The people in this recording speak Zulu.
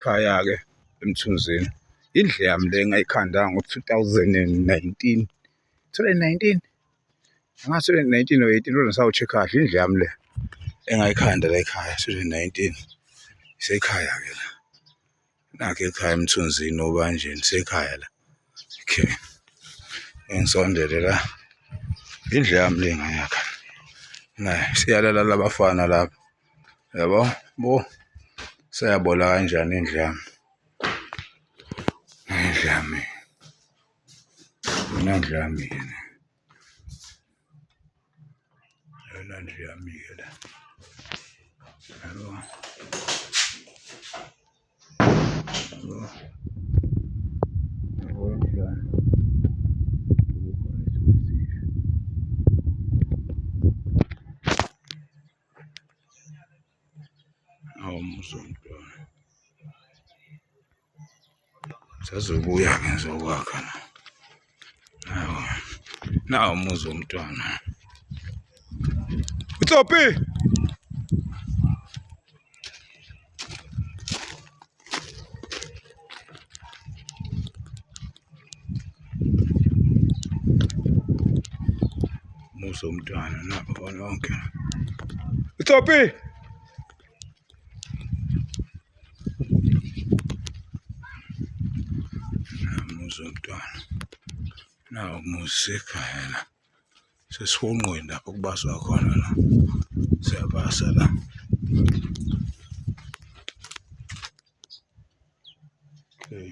Ekhaya-ke eMthunzini. Indlu yami le engayikhanda ngo-2019. 2019? Ngathi 2019 or 18 kodwa ngisawucheck kahle. Indlu yami le engayikhanda la ekhaya 2019. Isekhaya-ke la. Nakho ekhaya eMthunzini obanjeni isekhaya la. Okay. Ngisondele la. Indlu yami le ngayakha. Siyalala labafana lapha. Yabo? Bo. Sayabola kanjani indlu yami? Indlu yami. Indlu yami yini? Indlu yami la. Yabo. Yabo. Umuzi womntwana. Sazobuya-ke ngizokwakha la. Nawo umuzi womntwana. Utsopi! Umuzi womntwana nabo bonke. Utsopi! Umuzi womntwana. Nawo umuzi sekhaya la. Sesihonqweni lapho kubaswa khona la. Siyabasa la. Okay.